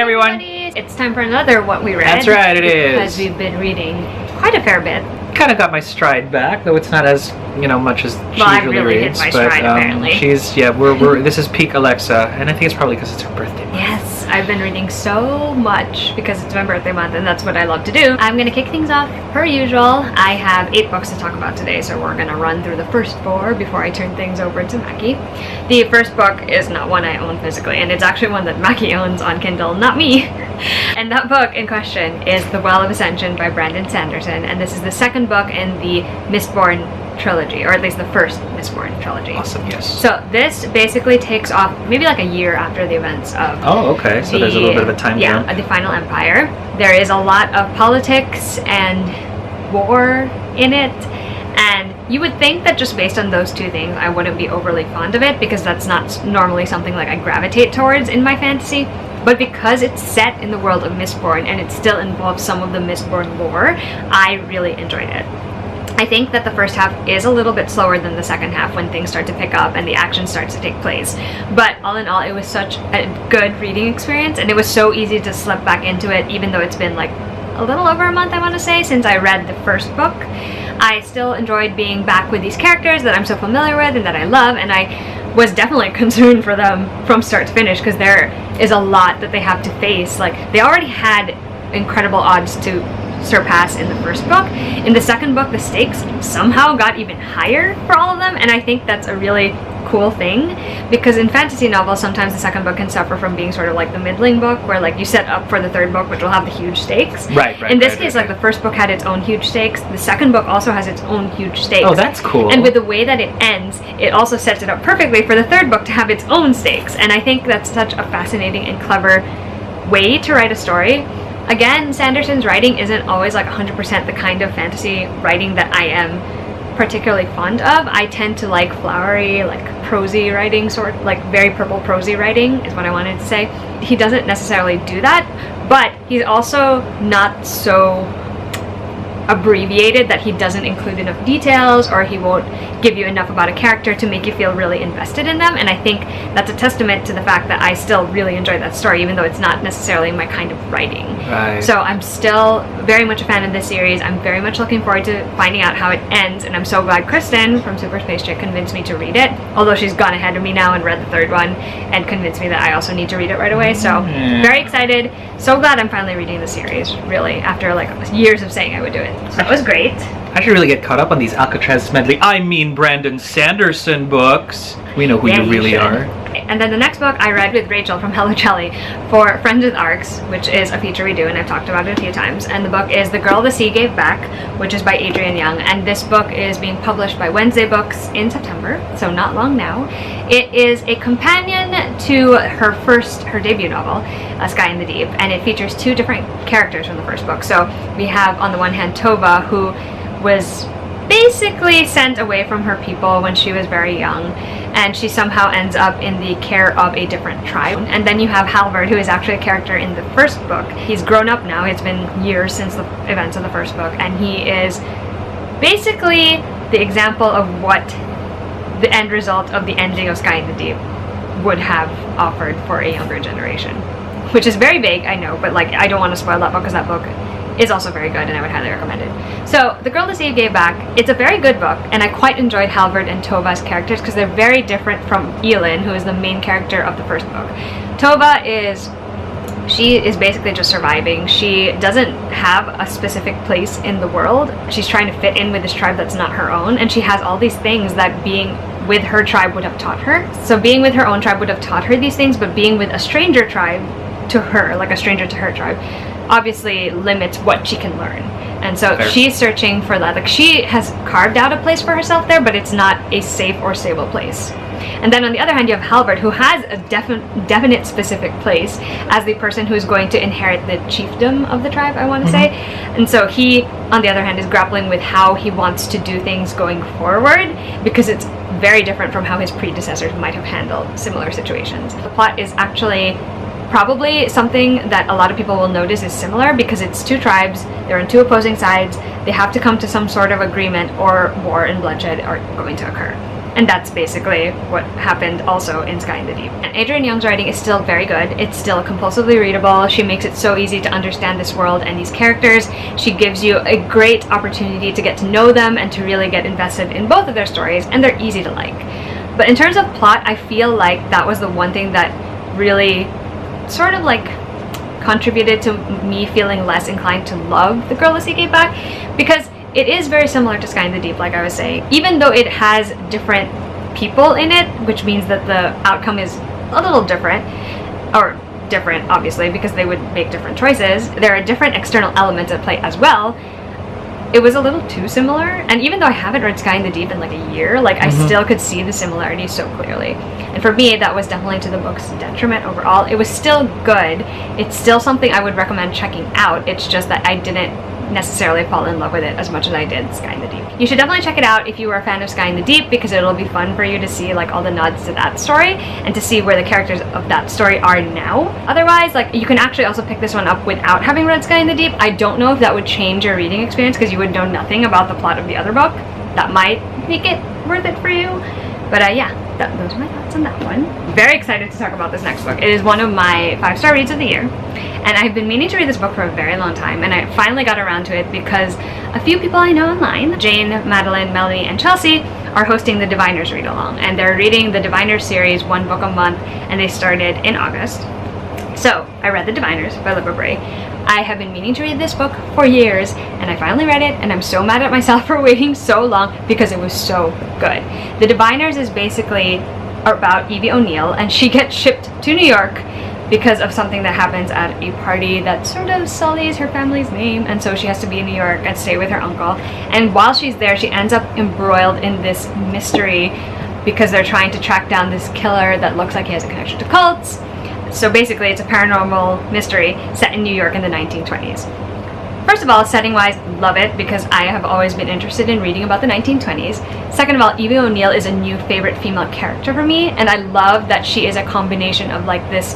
everyone! It's time for another What We Read. That's right, it is. Because we've been reading quite a fair bit. Kind of got my stride back, though it's not as much as she I usually really reads. hit my stride, apparently. We're this is peak Alexa, and I think it's probably because it's her birthday month. Yes, I've been reading so much because it's my birthday month, and that's what I love to do. I'm gonna kick things off per usual. I have 8 books to talk about today, so we're gonna run through the first 4 before I turn things over to Macky. The first book is not one I own physically, and it's actually one that Macky owns on Kindle, not me. And that book in question is The Wall of Ascension by Brandon Sanderson, and this is the second book in the Mistborn trilogy, or at least the first Mistborn trilogy. Awesome, yes. So this basically takes off maybe like a year after the events of so there's a little bit of a time jump. The Final Empire. There is a lot of politics and war in it, and you would think that just based on those 2 things I wouldn't be overly fond of it, because that's not normally something like I gravitate towards in my fantasy. But because it's set in the world of Mistborn and it still involves some of the Mistborn lore, I really enjoyed it. I think that the first half is a little bit slower than the second half when things start to pick up and the action starts to take place. But all in all, it was such a good reading experience, and it was so easy to slip back into it, even though it's been like a little over a month, I want to say, since I read the first book. I still enjoyed being back with these characters that I'm so familiar with and that I love, and I was definitely concerned for them from start to finish, because there is a lot that they have to face. Like, they already had incredible odds to surpass in the first book. In the second book, the stakes somehow got even higher for all of them, and I think that's a really cool thing, because in fantasy novels sometimes the second book can suffer from being sort of like the middling book, where like you set up for the third book which will have the huge stakes. Right. In this case, like the first book had its own huge stakes, the second book also has its own huge stakes. Oh, that's cool. And with the way that it ends, it also sets it up perfectly for the third book to have its own stakes, and I think that's such a fascinating and clever way to write a story. Again, Sanderson's writing isn't always like 100% the kind of fantasy writing that I am particularly fond of. I tend to like flowery, like prosy writing, sort of like very purple prosy writing is what I wanted to say. He doesn't necessarily do that, but he's also not so abbreviated that he doesn't include enough details, or he won't give you enough about a character to make you feel really invested in them. And I think that's a testament to the fact that I still really enjoy that story, even though it's not necessarily my kind of writing. Right. So I'm still very much a fan of this series. I'm very much looking forward to finding out how it ends, and I'm so glad Kristen from Super Space Chick convinced me to read it, although she's gone ahead of me now and read the third one and convinced me that I also need to read it right away. So very excited. So glad I'm finally reading the series, really, after like years of saying I would do it. So that was great. I should really get caught up on these Alcatraz Medley, Brandon Sanderson books. We know who you really are. And then the next book I read with Rachel from Hello Jelly for Friends with Arcs, which is a feature we do, and I've talked about it a few times. And the book is The Girl the Sea Gave Back, which is by Adrienne Young. And this book is being published by Wednesday Books in September, so not long now. It is a companion to her debut novel, A Sky in the Deep, and it features 2 different characters from the first book. So we have, on the one hand, Tova, who was basically sent away from her people when she was very young, and she somehow ends up in the care of a different tribe. And then you have Halvard, who is actually a character in the first book. He's grown up now. It's been years since the events of the first book, and he is basically the example of what the end result of the ending of Sky in the Deep would have offered for a younger generation, which is very vague, I know, but like I don't want to spoil that book, because that book is also very good and I would highly recommend it. So The Girl the Sea Gave Back, it's a very good book, and I quite enjoyed Halvard and Tova's characters because they're very different from Elin, who is the main character of the first book. Tova is basically just surviving. She doesn't have a specific place in the world. She's trying to fit in with this tribe that's not her own, and she has all these things that being with her tribe would have taught her. So being with her own tribe would have taught her these things, but being with a stranger tribe to her, like a stranger to her tribe, obviously limits what she can learn. And so she's searching for that. Like, she has carved out a place for herself there, but it's not a safe or stable place. And then on the other hand, you have Halvard, who has a definite specific place as the person who's going to inherit the chiefdom of the tribe, I want to say. And so he, on the other hand, is grappling with how he wants to do things going forward, because it's very different from how his predecessors might have handled similar situations. The plot is actually probably something that a lot of people will notice is similar, because it's 2 tribes, they're on 2 opposing sides, they have to come to some sort of agreement or war and bloodshed are going to occur. And that's basically what happened also in Sky in the Deep. And Adrienne Young's writing is still very good. It's still compulsively readable. She makes it so easy to understand this world and these characters. She gives you a great opportunity to get to know them and to really get invested in both of their stories, and they're easy to like. But in terms of plot, I feel like that was the one thing that really sort of like contributed to me feeling less inclined to love The Girl the Sea Gave Back, because it is very similar to Sky in the Deep, like I was saying. Even though it has different people in it, which means that the outcome is a little different, or different obviously because they would make different choices, there are different external elements at play as well. It was a little too similar, and even though I haven't read Sky in the Deep in like a year, like I still could see the similarities so clearly. And for me, that was definitely to the book's detriment overall. It was still good. It's still something I would recommend checking out. It's just that I didn't necessarily fall in love with it as much as I did Sky in the Deep. You should definitely check it out if you were a fan of Sky in the Deep, because it'll be fun for you to see like all the nods to that story and to see where the characters of that story are now. Otherwise, like, you can actually also pick this one up without having read Sky in the Deep. I don't know if that would change your reading experience because you would know nothing about the plot of the other book. That might make it worth it for you. But yeah, those are my thoughts on that one. Very excited to talk about this next book. It is one of my 5-star reads of the year, and I've been meaning to read this book for a very long time, and I finally got around to it because a few people I know online, Jane, Madeline, Melanie, and Chelsea, are hosting the Diviners Read Along, and they're reading the Diviners series, one book a month, and they started in August. So I read The Diviners by Libba Bray. I have been meaning to read this book for years, and I finally read it, and I'm so mad at myself for waiting so long because it was so good. The Diviners is basically about Evie O'Neill, and she gets shipped to New York because of something that happens at a party that sort of sullies her family's name, and so she has to be in New York and stay with her uncle. And while she's there, she ends up embroiled in this mystery because they're trying to track down this killer that looks like he has a connection to cults. So basically, it's a paranormal mystery set in New York in the 1920s. First of all, setting-wise, love it because I have always been interested in reading about the 1920s. Second of all, Evie O'Neill is a new favorite female character for me, and I love that she is a combination of like this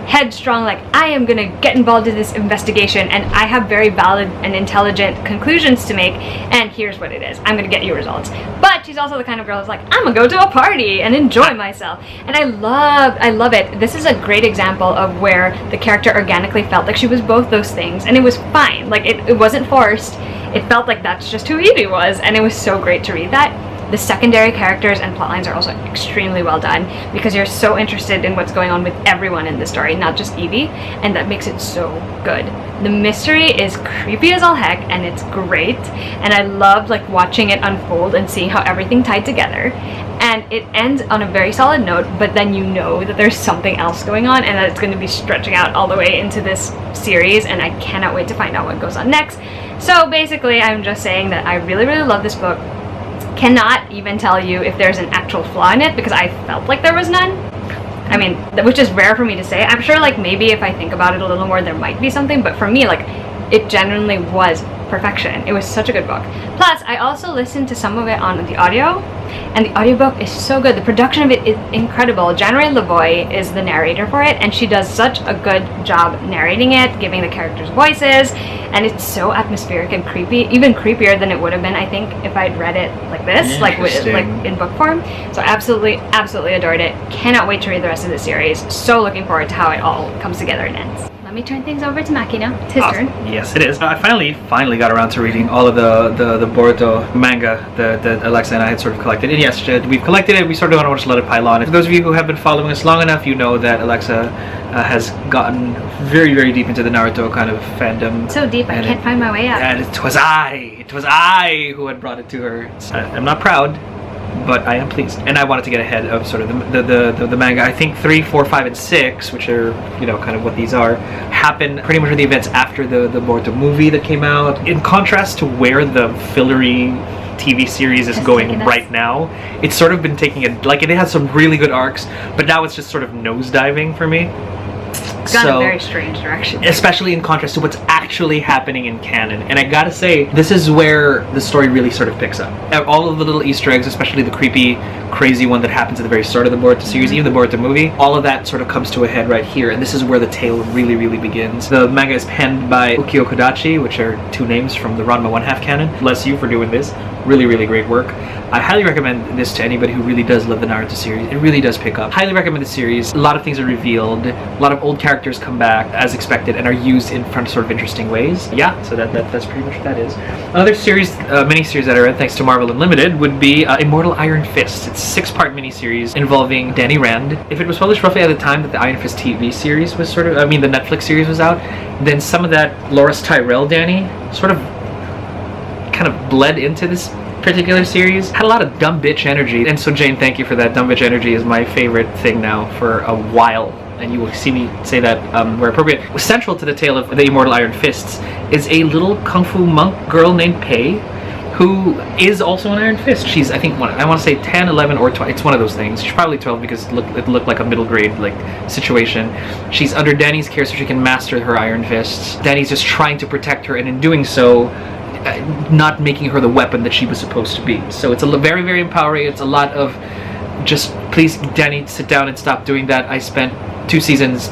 headstrong, like, I am gonna get involved in this investigation and I have very valid and intelligent conclusions to make, and here's what it is, I'm gonna get you results. But she's also the kind of girl who's like, I'm gonna go to a party and enjoy myself, and I love it. This is a great example of where the character organically felt like she was both those things, and it was fine. Like, it wasn't forced. It felt like that's just who Evie was, and it was so great to read that. The secondary characters and plotlines are also extremely well done because you're so interested in what's going on with everyone in the story, not just Evie, and that makes it so good. The mystery is creepy as all heck, and it's great, and I loved like watching it unfold and seeing how everything tied together. And it ends on a very solid note, but then you know that there's something else going on and that it's going to be stretching out all the way into this series, and I cannot wait to find out what goes on next. So basically, I'm just saying that I really love this book. Cannot even tell you if there's an actual flaw in it because I felt like there was none. I mean, which is rare for me to say. I'm sure like maybe if I think about it a little more there might be something, but for me, like, it genuinely was perfection. It was such a good book. Plus, I also listened to some of it on the audio, and the audiobook is so good. The production of it is incredible. January Lavoie is the narrator for it, and she does such a good job narrating it, giving the characters voices, and it's so atmospheric and creepy, even creepier than it would have been, I think, if I'd read it like this, like in book form. So absolutely adored it. Cannot wait to read the rest of the series. So looking forward to how it all comes together and ends. Let me turn things over to Macky now. It's his turn. Yes, it is. I finally got around to reading all of the Boruto manga that Alexa and I had sort of collected. And yes, we've collected it. We sort of want to watch Let It Pile On. For those of you who have been following us long enough, you know that Alexa has gotten very deep into the Naruto kind of fandom. So deep, I can't find my way out. And it was I who had brought it to her. So I'm not proud, but I am pleased, and I wanted to get ahead of sort of the manga. I think 3, 4, 5, and 6, which are, you know, kind of what these are, happen pretty much with the events after the Boruto movie that came out. In contrast to where the fillery TV series is going right now, it's sort of been taking it, like, it has some really good arcs, but now it's just sort of nosediving for me. It's gone in a very strange direction. Especially in contrast to what's actually happening in canon. And I gotta say, this is where the story really sort of picks up. All of the little Easter eggs, especially the creepy, crazy one that happens at the very start of the Boruto series, even the Boruto movie, all of that sort of comes to a head right here. And this is where the tale really begins. The manga is penned by Ukyo Kodachi, which are two names from the Ranma 1/2 canon. Bless you for doing this. Really, really great work. I highly recommend this to anybody who really does love the Naruto series. It really does pick up. Highly recommend the series. A lot of things are revealed. A lot of old characters come back as expected and are used in sort of interesting ways. Yeah, so that's pretty much what that is. Another series, mini-series that I read thanks to Marvel Unlimited would be Immortal Iron Fist. It's a 6-part mini-series involving Danny Rand. If it was published roughly at the time that the Iron Fist TV series was the Netflix series was out, then some of that Loras Tyrell Danny sort of kind of bled into this particular series. Had a lot of dumb bitch energy, and so Jane, thank you for that. Dumb bitch energy is my favorite thing now for a while, and you will see me say that where appropriate. Central to the tale of the Immortal Iron Fists is a little kung fu monk girl named Pei, who is also an Iron Fist. She's, I think, I want to say 10, 11, or 12. It's one of those things. She's probably 12 because it looked like a middle grade situation. She's under Danny's care so she can master her Iron Fists. Danny's just trying to protect her, and in doing so, not making her the weapon that she was supposed to be. So it's very, very empowering. It's a lot of just, please, Danny, sit down and stop doing that. I spent 2 seasons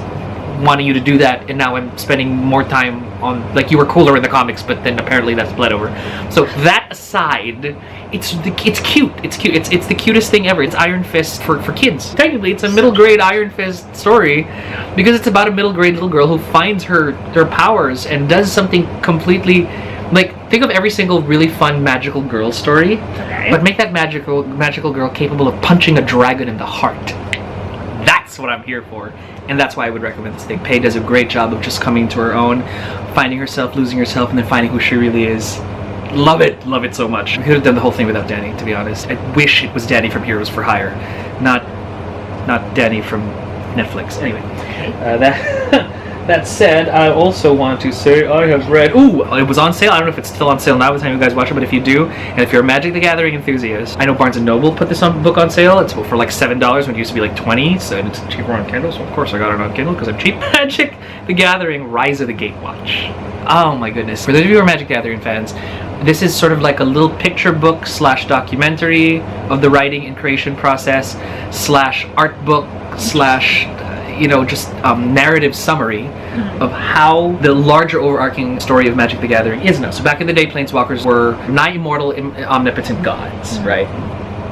wanting you to do that, and now I'm spending more time on, like, you were cooler in the comics, but then apparently that's bled over. So that aside, it's cute. It's cute. It's the cutest thing ever. It's Iron Fist for kids. Technically, it's a middle grade Iron Fist story because it's about a middle grade little girl who finds her powers and does something completely, like, think of every single really fun magical girl story, but make that magical girl capable of punching a dragon in the heart. That's what I'm here for, and that's why I would recommend this thing. Pei does a great job of just coming to her own, finding herself, losing herself, and then finding who she really is. Love it so much. We could have done the whole thing without Danny, to be honest. I wish it was Danny from Heroes for Hire, not Danny from Netflix. Anyway, that said, I also want to say I have read... Ooh, it was on sale. I don't know if it's still on sale now by the time you guys watch it, but if you do, and if you're a Magic the Gathering enthusiast, I know Barnes & Noble put this book on sale. It's for like $7 when it used to be like $20, so it's cheaper on Kindle, so of course I got it on Kindle because I'm cheap. Magic the Gathering Rise of the Gatewatch. Oh my goodness. For those of you who are Magic the Gathering fans, this is sort of like a little picture book / documentary of the writing and creation process / art book / just narrative summary of how the larger overarching story of Magic the Gathering is now. So back in the day, Planeswalkers were nigh immortal, omnipotent gods, right?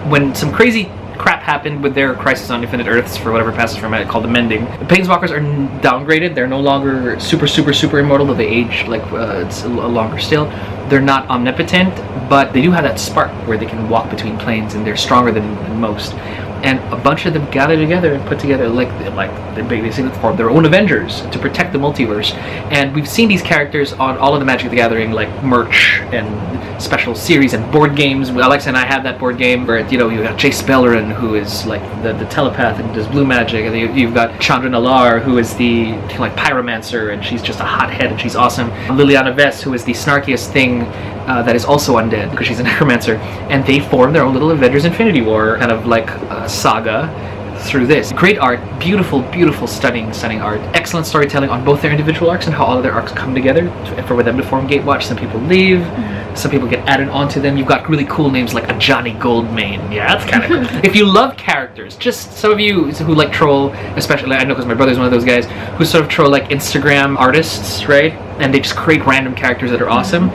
When some crazy crap happened with their Crisis on Infinite Earths, for whatever passes from it, called the Mending, the Planeswalkers are downgraded. They're no longer super immortal, though they age like it's longer still. They're not omnipotent, but they do have that spark where they can walk between planes, and they're stronger than most. And a bunch of them gather together and put together like they basically form their own Avengers to protect the multiverse. And we've seen these characters on all of the Magic the Gathering like merch and special series and board games. Alexa and I have that board game where you got Jace Bellerin, who is like the telepath and does blue magic, and you've got Chandra Nalaar, who is the like pyromancer, and she's just a hothead and she's awesome. Liliana Vess, who is the snarkiest thing that is also undead because she's a necromancer, and they form their own little Avengers Infinity War kind of like saga through this. Great art, beautiful, stunning art. Excellent storytelling on both their individual arcs and how all of their arcs come together for them to form Gatewatch. Some people leave, some people get added onto them. You've got really cool names like a Johnny Goldmane. Yeah, that's kind of cool. If you love characters, just some of you who like troll, especially I know because my brother's one of those guys who sort of troll like Instagram artists, right? And they just create random characters that are awesome,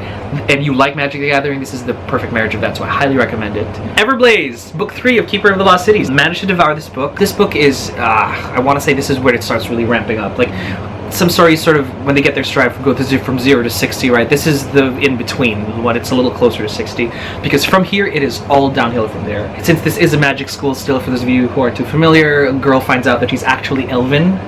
and you like Magic the Gathering, this is the perfect marriage of that, so I highly recommend it. Everblaze, book 3 of Keeper of the Lost Cities. Managed to devour this book. This book is, I want to say this is where it starts really ramping up. Like, some stories sort of, when they get their stride, go from 0 to 60, right? This is the in-between, when it's a little closer to 60, because from here, it is all downhill from there. Since this is a magic school still, for those of you who aren't too familiar, a girl finds out that she's actually elven,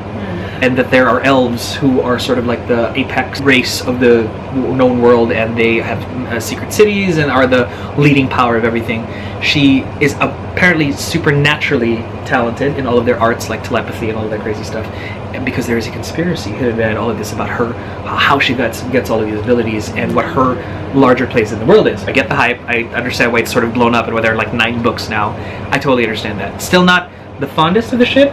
and that there are elves who are sort of like the apex race of the known world, and they have secret cities and are the leading power of everything. She is apparently supernaturally talented in all of their arts, like telepathy and all of that crazy stuff. And because there is a conspiracy hidden behind all of this about her, how she gets all of these abilities, and what her larger place in the world is. I get the hype. I understand why it's sort of blown up and why there are like 9 books now. I totally understand that. Still not the fondest of the ship,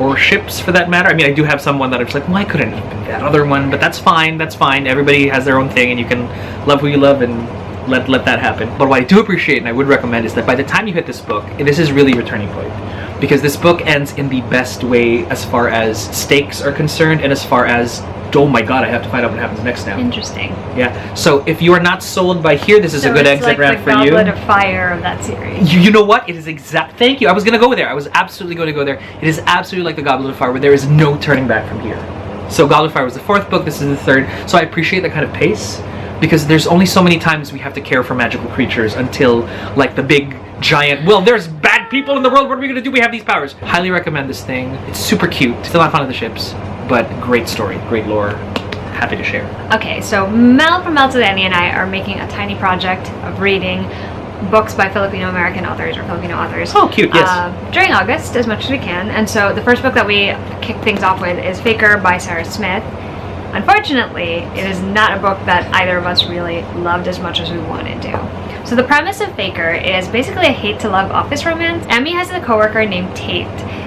or ships for that matter. I mean, I do have someone that I'm just like, why couldn't it have been that other one? But that's fine, Everybody has their own thing, and you can love who you love and let that happen. But what I do appreciate and I would recommend is that by the time you hit this book, this is really your turning point. Because this book ends in the best way as far as stakes are concerned, and as far as oh my god, I have to find out what happens next now. Interesting. Yeah. So if you are not sold by here, this is a good exit round for you. It's like the Goblet of Fire of that series. You know what? It is exact. Thank you. I was gonna go there. I was absolutely going to go there. It is absolutely like the Goblet of Fire, where there is no turning back from here. So Goblet of Fire was the 4th book. This is the 3rd. So I appreciate that kind of pace, because there's only so many times we have to care for magical creatures until like the big giant, well, there's bad people in the world, what are we gonna do? We have these powers. Highly recommend this thing. It's super cute. Still not fond of the ships, but great story, great lore. Happy to share. Okay, so Mel from Macky and I are making a tiny project of reading books by Filipino-American authors or Filipino authors. Oh, cute, yes. During August, as much as we can. And so the first book that we kick things off with is Faker by Sarah Smith. Unfortunately, it is not a book that either of us really loved as much as we wanted to. So the premise of Faker is basically a hate-to-love office romance. Emmy has a coworker named Tate,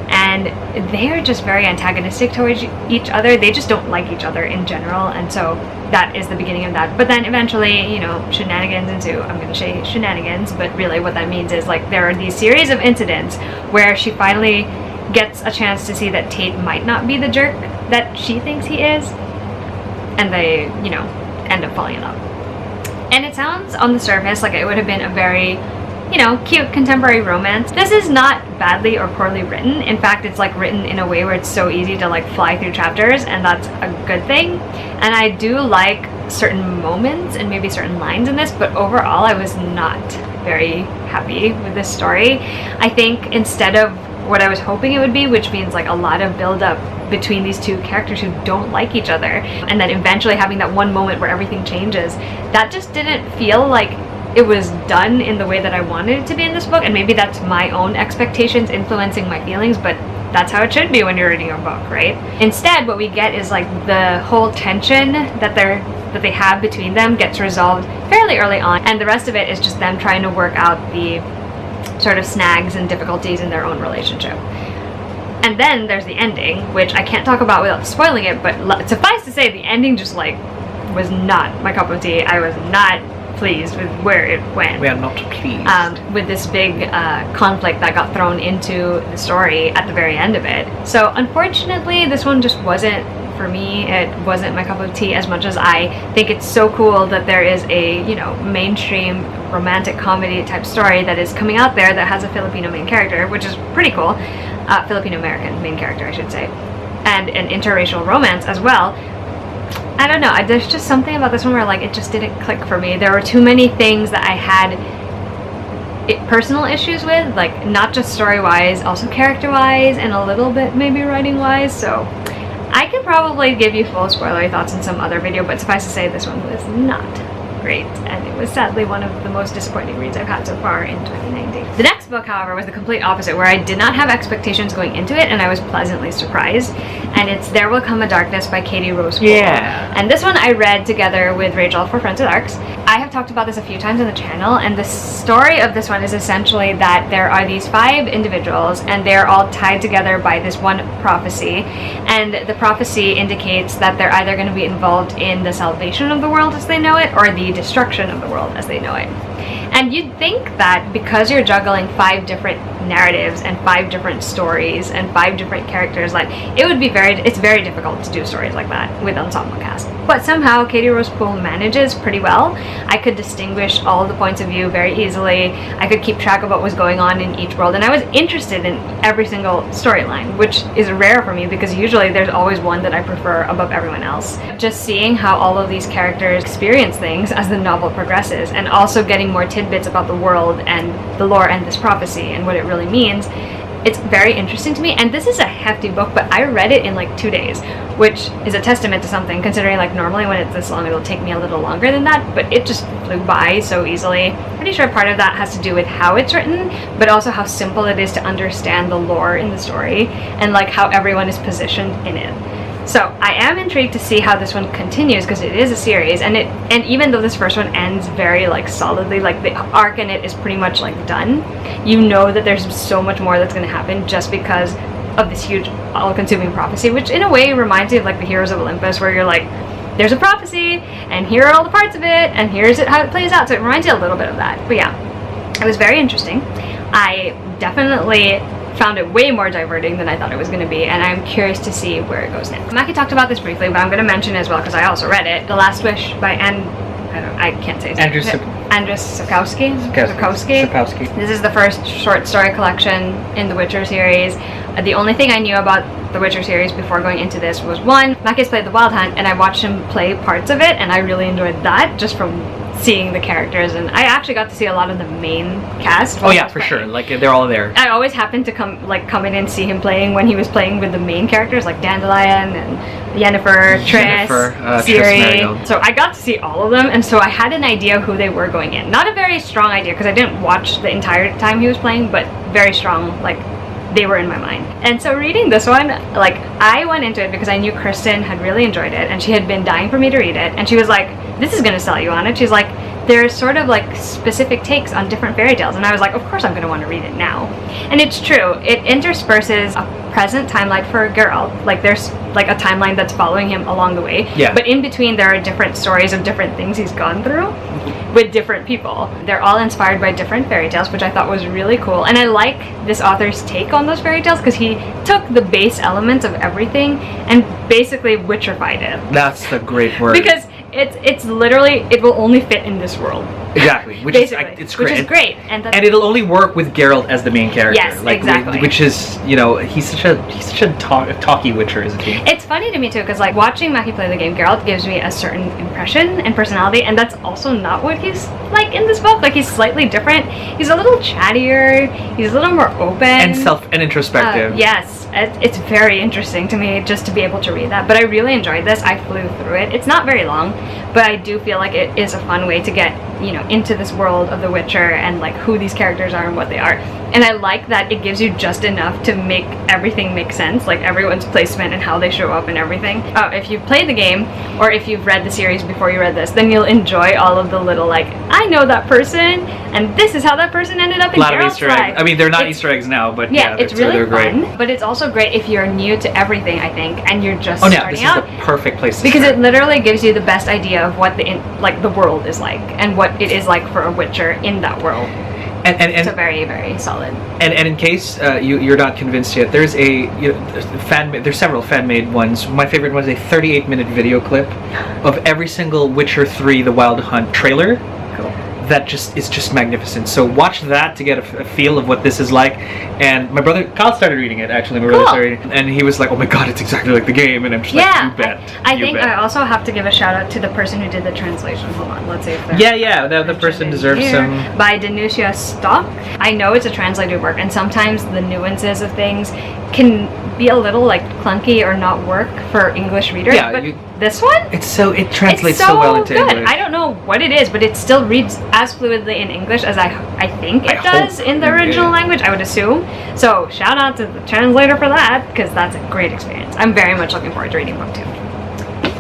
and they are just very antagonistic towards each other. They just don't like each other in general, and so that is the beginning of that. But then eventually, you know, shenanigans ensue. I'm going to say shenanigans, but really what that means is like there are these series of incidents where she finally gets a chance to see that Tate might not be the jerk that she thinks he is, and they, you know, end up falling in love. And it sounds on the surface like it would have been a very, you know, cute contemporary romance. This is not badly or poorly written. In fact, it's like written in a way where it's so easy to like fly through chapters, and that's a good thing. And I do like certain moments and maybe certain lines in this, but overall I was not very happy with this story. I think instead of what I was hoping it would be, which means like a lot of build up between these two characters who don't like each other, and then eventually having that one moment where everything changes, that just didn't feel like it was done in the way that I wanted it to be in this book. And maybe that's my own expectations influencing my feelings, but that's how it should be when you're reading a book, right? Instead, what we get is like the whole tension that they have between them gets resolved fairly early on, and the rest of it is just them trying to work out the sort of snags and difficulties in their own relationship. And then there's the ending, which I can't talk about without spoiling it, but suffice to say, the ending just like was not my cup of tea. I was not pleased with where it went. We are not pleased. With this big conflict that got thrown into the story at the very end of it. So unfortunately, this one just wasn't for me. It wasn't my cup of tea, as much as I think it's so cool that there is a, you know, mainstream romantic comedy type story that is coming out there that has a Filipino main character, which is pretty cool. Filipino-American main character, I should say. And an interracial romance as well. I don't know, there's just something about this one where like it just didn't click for me. There were too many things that I had personal issues with, like not just story-wise, also character-wise, and a little bit maybe writing-wise. So I could probably give you full spoilery thoughts in some other video, but suffice to say this one was not great, and it was sadly one of the most disappointing reads I've had so far in 2019. The next book, however, was the complete opposite, where I did not have expectations going into it, and I was pleasantly surprised. And it's There Will Come a Darkness by Katie Rose Cole. Yeah. And this one I read together with Rachel for Friends with Arcs. I have talked about this a few times on the channel, and the story of this one is essentially that there are these 5 individuals, and they're all tied together by this one prophecy. And the prophecy indicates that they're either going to be involved in the salvation of the world as they know it, or the destruction of the world as they know it. And you'd think that because you're juggling 5 different narratives and 5 different stories and 5 different characters, like it would be it's very difficult to do stories like that with ensemble cast. But somehow Katie Rose Cole manages pretty well. I could distinguish all of the points of view very easily. I could keep track of what was going on in each world, and I was interested in every single storyline, which is rare for me because usually there's always one that I prefer above everyone else. Just seeing how all of these characters experience things as the novel progresses, and also getting more tidbits about the world and the lore and this prophecy and what it really means, it's very interesting to me. And this is a hefty book, but I read it in like 2 days, which is a testament to something, considering like normally when it's this long it'll take me a little longer than that, but it just flew by so easily. Pretty sure part of that has to do with how it's written, but also how simple it is to understand the lore in the story and like how everyone is positioned in it. So I am intrigued to see how this one continues, because it is a series, and even though this first one ends very like solidly, like the arc in it is pretty much like done, you know that there's so much more that's going to happen just because of this huge all-consuming prophecy, which in a way reminds me of like the Heroes of Olympus, where you're like, there's a prophecy and here are all the parts of it and here's how it plays out. So it reminds you a little bit of that. But yeah, it was very interesting. I definitely found it way more diverting than I thought it was going to be, and I'm curious to see where it goes next. Mackie talked about this briefly, but I'm going to mention it as well because I also read it. The Last Wish by I can't say his name. Andrzej Sapkowski. This is the first short story collection in the Witcher series. The only thing I knew about the Witcher series before going into this was, one, Mackie's played the Wild Hunt, and I watched him play parts of it, and I really enjoyed that just from seeing the characters, and I actually got to see a lot of the main cast. Oh yeah, for sure. Like they're all there. I always happened to come in and see him playing when he was playing with the main characters like Dandelion and Yennefer, Triss, Ciri. So I got to see all of them, and so I had an idea who they were going in. Not a very strong idea because I didn't watch the entire time he was playing, but very strong, like they were in my mind. And so reading this one, like I went into it because I knew Kristen had really enjoyed it and she had been dying for me to read it, and she was like, this is gonna sell you on it. She's like, there's sort of like specific takes on different fairy tales, and I was like, of course I'm gonna want to read it now. And it's true, it intersperses a present timeline for Geralt. Like there's like a timeline that's following him along the way, but in between there are different stories of different things he's gone through with different people. They're all inspired by different fairy tales, which I thought was really cool. And I like this author's take on those fairy tales because he took the base elements of everything and basically Witcherified it. That's the great word. Because it's literally, it will only fit in this world. Exactly, which is great, and it'll only work with Geralt as the main character. Yes, like, exactly. Which is, you know, he's such a talky Witcher, isn't he? It's funny to me too because like watching Mackie play the game, Geralt gives me a certain impression and personality, and that's also not what he's like in this book. Like he's slightly different. He's a little chattier. He's a little more open and introspective. Yes, it's very interesting to me just to be able to read that. But I really enjoyed this. I flew through it. It's not very long, but I do feel like it is a fun way to get, you know, into this world of The Witcher and like who these characters are and what they are. And I like that it gives you just enough to make everything make sense, like everyone's placement and how they show up and everything. If you've played the game or if you've read the series before you read this, then you'll enjoy all of the little like, I know that person and this is how that person ended up in Geralt's life. A lot of Easter eggs. I mean, they're not Easter eggs now, but yeah, it's really fun. But it's also great if you're new to everything, I think, and you're just starting out. This is the perfect place to because start. It literally gives you the best idea of what the world is like and what it is like for a Witcher in that world. And so very, very solid. And in case you're not convinced yet, there's there's several fan-made ones. My favorite one is a 38-minute video clip of every single Witcher 3 The Wild Hunt trailer. Cool. That is just magnificent. So watch that to get a feel of what this is like. And my brother Kyle started reading it actually. My brother started reading it, and he was like, "Oh my god, it's exactly like the game." And I'm just like, "You bet." I think I also have to give a shout out to the person who did the translation. Hold on, let's see if the person deserves some. By Danusia Stock. I know it's a translated work, and sometimes the nuances of things can be a little like clunky or not work for English readers. Yeah, but this one, it translates so well into good. English. I don't know what it is, but it still reads as fluidly in English as I think it does in the original language, I would assume. So shout out to the translator for that, because that's a great experience. I'm very much looking forward to reading book 2.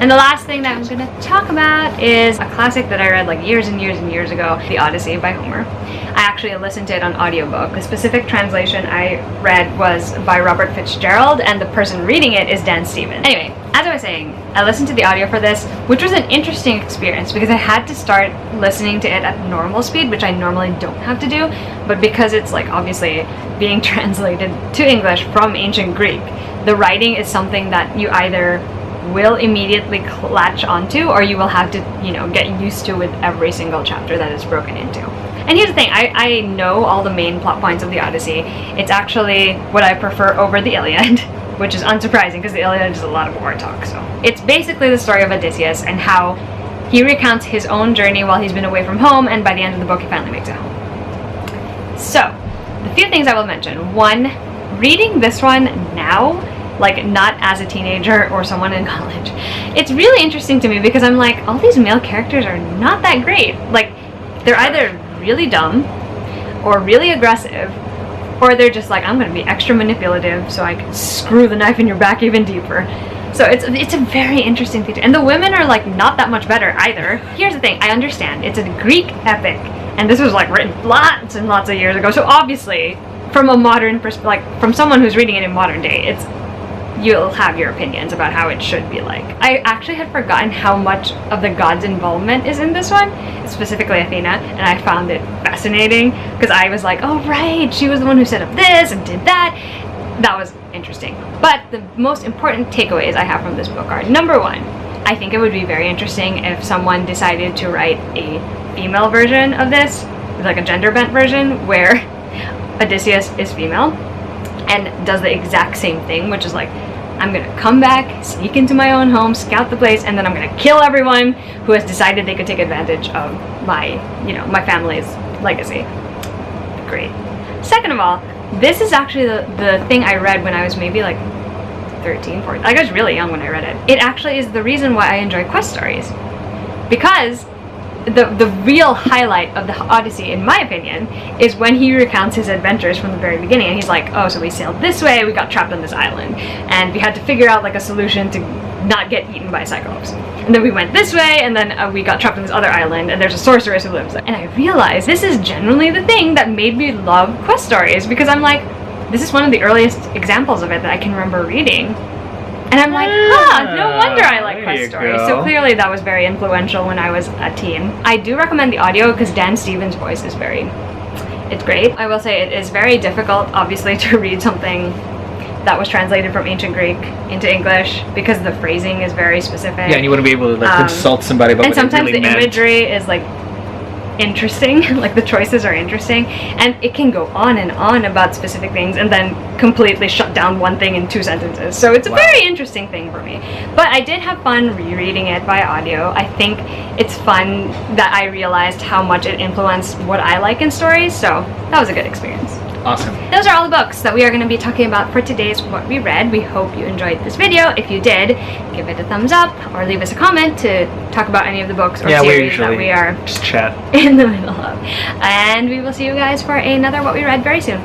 And the last thing that I'm going to talk about is a classic that I read like years and years and years ago, The Odyssey by Homer. I actually listened to it on audiobook. The specific translation I read was by Robert Fitzgerald, and the person reading it is Dan Stevens. Anyway, as I was saying, I listened to the audio for this, which was an interesting experience because I had to start listening to it at normal speed, which I normally don't have to do, but because it's like obviously being translated to English from ancient Greek, the writing is something that you either will immediately latch onto or you will have to, get used to with every single chapter that it's broken into. And here's the thing, I know all the main plot points of the Odyssey. It's actually what I prefer over the Iliad, which is unsurprising because the Iliad is a lot of war talk. So it's basically the story of Odysseus and how he recounts his own journey while he's been away from home, and by the end of the book he finally makes it home. So, the few things I will mention. One, reading this one now, like not as a teenager or someone in college, it's really interesting to me because I'm like, all these male characters are not that great. Like, they're either really dumb or really aggressive, or they're just like, I'm gonna be extra manipulative so I can screw the knife in your back even deeper. So it's a very interesting thing, and the women are like not that much better either. Here's the thing, I understand it's a Greek epic, and this was like written lots and lots of years ago, so obviously from a modern perspective, like from someone who's reading it in modern day, it's you'll have your opinions about how it should be like. I actually had forgotten how much of the gods' involvement is in this one, specifically Athena, and I found it fascinating because I was like, oh right, she was the one who set up this and did that. That was interesting. But the most important takeaways I have from this book are, number one, I think it would be very interesting if someone decided to write a female version of this, like a gender bent version, where Odysseus is female and does the exact same thing, which is like, I'm gonna come back, sneak into my own home, scout the place, and then I'm gonna kill everyone who has decided they could take advantage of my, my family's legacy. Great. Second of all, this is actually the thing I read when I was maybe like 13, 14. Like I was really young when I read it. It actually is the reason why I enjoy quest stories. Because the real highlight of the Odyssey, in my opinion, is when he recounts his adventures from the very beginning. And he's like, oh, so we sailed this way, we got trapped on this island, and we had to figure out like a solution to not get eaten by Cyclops. And then we went this way, and then we got trapped on this other island, and there's a sorceress who lives there. And I realized this is generally the thing that made me love quest stories, because I'm like, this is one of the earliest examples of it that I can remember reading. And I'm like, no wonder I like quest stories. So clearly that was very influential when I was a teen. I do recommend the audio because Dan Stevens' voice is it's great. I will say it is very difficult, obviously, to read something that was translated from ancient Greek into English because the phrasing is very specific. Yeah, and you wouldn't be able to like consult somebody about what it really meant. And sometimes the imagery is like interesting, like the choices are interesting, and it can go on and on about specific things and then completely shut down one thing in 2 sentences. So it's a very interesting thing for me. But I did have fun rereading it by audio. I think it's fun that I realized how much it influenced what I like in stories, so that was a good experience. Awesome. Those are all the books that we are going to be talking about for today's What We Read. We hope you enjoyed this video. If you did, give it a thumbs up or leave us a comment to talk about any of the books or series that we are just chat in the middle of. And we will see you guys for another What We Read very soon.